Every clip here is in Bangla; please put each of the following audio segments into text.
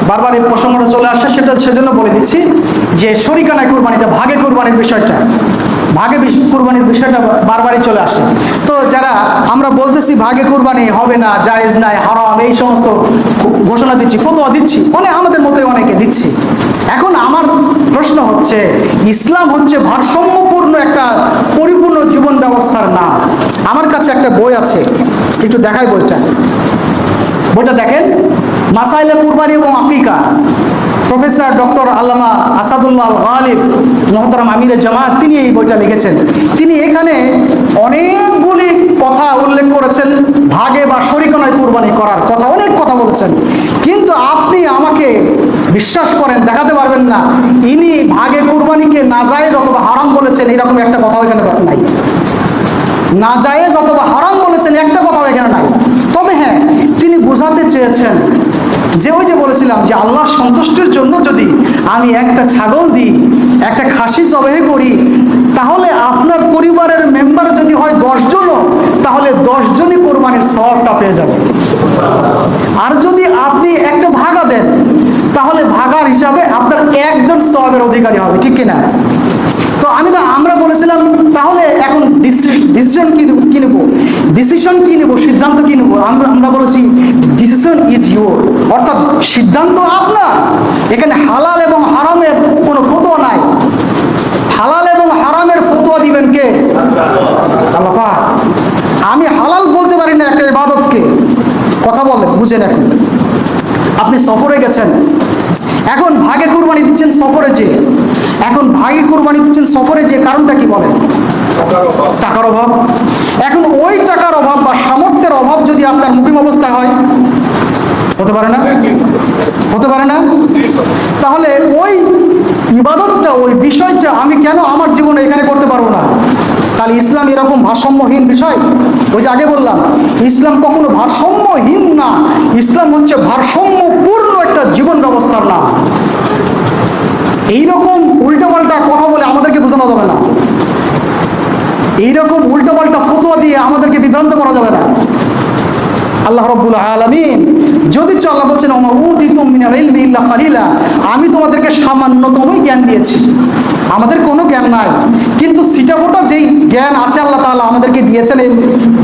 বারবার এই প্রসঙ্গটা চলে আসে, সেজন্য বলে দিচ্ছি যে শরিকানা কুরবানিটা, ভাগে কুরবানির বিষয়টা, ভাগে কুরবানির বিষয়টা বারবারই চলে আসে। তো যারা আমরা বলতেছি ভাগে কুরবানি হবে না, জায়েজ নাই, হারাম, এই সমস্ত ঘোষণা দিচ্ছি, ফতোয়া দিচ্ছি, আমাদের মতোই অনেকে দিচ্ছি। এখন আমার প্রশ্ন হচ্ছে, ইসলাম হচ্ছে ভারসাম্যপূর্ণ একটা পরিপূর্ণ জীবন ব্যবস্থার নাম। আমার কাছে একটা বই আছে, একটু দেখাই বইটা দেখেন, মাসাইলে কুরবানি এবং আকিকা, প্রফেসর ডক্টর আল্লামা আসাদুল্লাহ আল গালিব মোহতারাম আমিরে জামাত, তিনি এই বইটা লিখেছেন। তিনি এখানে অনেকগুলি কথা উল্লেখ করেছেন, ভাগে বা শরিকানায় কুরবানি করার কথা, অনেক কথা বলেছেন। কিন্তু আপনি আমাকে বিশ্বাস করেন, দেখাতে পারবেন না ইনি ভাগে কুরবানিকে নাজায়েজ অথবা হারাম বলেছেন, এরকম একটা কথাও এখানে নাই। নাজায়েজ অথবা হারাম বলেছেন একটা কথাও এখানে নাই। তবে হ্যাঁ, তিনি বোঝাতে চেয়েছেন যে ওই যে বলেছিলাম যে আল্লাহর সন্তুষ্টির জন্য যদি আমি একটা ছাগল দিই, একটা খাসি জবাই করি, তাহলে আপনার পরিবারের মেম্বার যদি হয় 10 জনও, তাহলে 10 জনই কোরবানির সওয়াবটা পেয়ে যাবে। আর যদি আপনি একটা ভাগা দেন, তাহলে ভাগার হিসাবে আপনার একজন সওয়াবের অধিকারী হবে, ঠিক কিনা? তো আমরা বলেছিলাম তাহলে এখন ডিসিশন কি নেব, সিদ্ধান্ত কি নেব? আমরা বলেছি ডিসিশন ইজ ইউর, অর্থাৎ সিদ্ধান্ত আপনার। এখানে হালাল এবং হারামের কোনো ফতোয়া নাই। হালাল এবং হারামের ফতোয়া দিবেন কে? আল্লাহ পাক। আমি হালাল বলতে পারি না একটা ইবাদতকে। কথা বলেন, বুঝেন। আপনি সফরে গেছেন, এখন ভাগে কুরবানি দিচ্ছেন সফরে যে, কারণটা কি বলেন? টাকার অভাব। এখন ওই টাকার অভাব বা সামর্থ্যের অভাব যদি আপনার মুকিম অবস্থায় হয়, হতে পারে না? তাহলে ওই ইবাদতটা, ওই বিষয়টা আমি কেন আমার জীবনে এখানে করতে পারবো না? তাহলে ইসলাম এরকম ভারসাম্যহীন বিষয়? ওই যে আগে বললাম, ইসলাম কখনো ভারসাম্যহীন না, ইসলাম হচ্ছে ভারসাম্যপূর্ণ একটা জীবন ব্যবস্থার নাম। এইরকম উল্টাপাল্টা কথা বলে আমাদেরকে বোঝানো যাবে না, এইরকম উল্টাপাল্টা ফতোয়া দিয়ে আমাদেরকে বিভ্রান্ত করা যাবে না। আল্লাহ রাব্বুল আলামিন যদিচ আল্লাহ বলছেন, ওমা উতিতুম মিনাল ইলমি ইল্লা কালিলা, আমি তোমাদেরকে সামান্যতমই জ্ঞান দিয়েছি, আমাদের কোনো জ্ঞান নাই। কিন্তু সিটাফোটা যেই জ্ঞান আছে আল্লাহ তাআলা আমাদেরকে দিয়েছেন এই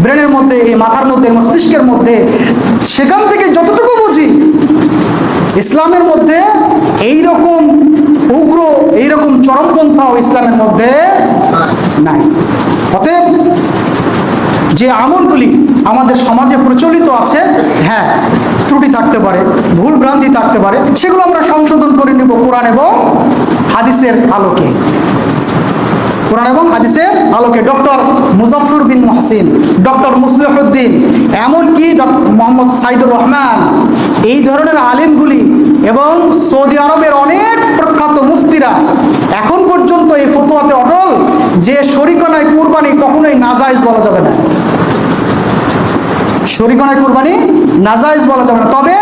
ব্রেনের মধ্যে, এই মাথার মধ্যে, মস্তিষ্কের মধ্যে, সেখান থেকে যতটুকু বুঝি ইসলামের মধ্যে এইরকম উগ্র, এইরকম চরমপন্থাও ইসলামের মধ্যে নাই। অতএব যে আমলগুলি আমাদের সমাজে প্রচলিত আছে, হ্যাঁ ত্রুটি থাকতে পারে, ভুল ভ্রান্তি থাকতে পারে, সেগুলো আমরা সংশোধন করে নেব কোরআন এবং হাদিসের আলোকে। ডক্টর মুজাফফর বিন মহসিন, ডক্টর মুসলিহুদ্দিন, এমনকি মোহাম্মদ সাইদুর রহমান, এই ধরনের আলেমগুলি এবং সৌদি আরবের অনেক প্রখ্যাত মুফতিরা এখন পর্যন্ত এই ফতোয়াতে অটল যে শরিকানায় কুরবানি কখনোই নাজায়েজ বলা যাবে না। শরিকানায় কুরবানি নাজায়েজ বলা যাবে না। তবে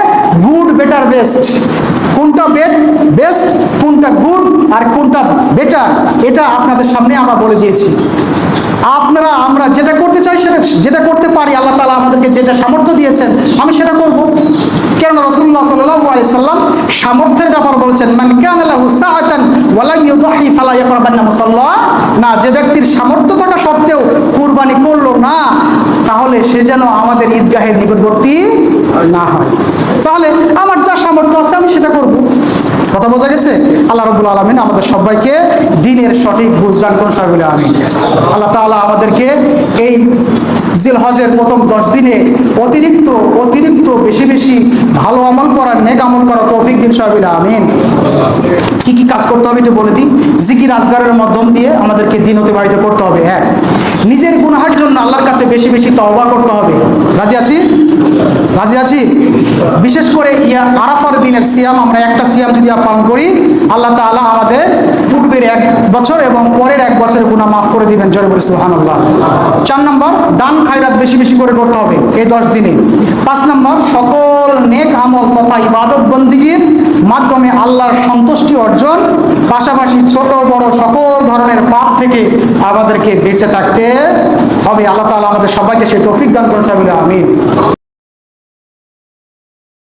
গুড, বেটার, বেস্ট, কোনটা বেস্ট, কোনটা গুড আর কোনটা বেটার, এটা আপনাদের সামনে আমরা বলে দিয়েছি। আমরা যেটা করতে চাই, যেটা করতে পারি, আল্লাহ তাআলা আমাদেরকে যেটা সামর্থ্য দিয়েছেন আমি সেটা করব। কেননা রাসূলুল্লাহ সাল্লাল্লাহু আলাইহি সাল্লাম সামর্থ্যের ব্যাপার বলেছেন, মান কানা লাহু সাআতান ওয়া লাম ইউদাহি ফালা ইয়াকরাবান্না মুসাল্লা, না, যে ব্যক্তির সামর্থ্য থাকা সত্ত্বেও কুরবানি করলো না, তাহলে সে যেন আমাদের ঈদগাহের নিকটবর্তী না হয়। তাহলে আমার যা সামর্থ্য আছে আমি সেটা করব। কথা বোঝা গেছে? আল্লাহ রাব্বুল আলামিন আমাদের সবাইকে দ্বীনের সঠিক বুঝ দান করুন, সবাই বলে আমিন। আল্লাহ তাআলা আমাদেরকে এই জিলহজের প্রথম 10 দিনে অতিরিক্ত বেশি ভালো আমল করার, নেক আমল করার তৌফিক দিন, সবাই বলে আমিন। কি কি কাজ করতে হবে এটা বলে দিই। জিকির আজগারের মাধ্যম দিয়ে আমাদেরকে দিন অতিবাহিত করতে হবে। এক, নিজের গুনাহের জন্য আল্লাহর কাছে বেশি তওবা করতে হবে। রাজি আছি? বিশেষ করে আরাফার দিনের সিয়াম, আমরা একটা সিয়াম যদি পালন করি, আল্লাহ তাআলা আমাদের পূর্বের 1 বছর এবং পরের 1 বছরের গুনাহ মাফ করে দিবেন। জোরে বলি সুবহানাল্লাহ। 4 নম্বর, দান খায়রাত বেশি করে করতে হবে এই 10 দিনে। 5 নম্বর, সকল নেক আমল তথা ইবাদত বন্দেগীর মাধ্যমে আল্লাহর সন্তুষ্টি অর্জন, পাশাপাশি ছোট বড় সকল ধরনের পাপ থেকে আমাদেরকে বেঁচে থাকতে হবে। আল্লাহ তাআলা আমাদের সবাইকে সেই তৌফিক দান করুন, সবাই বলে আমিন।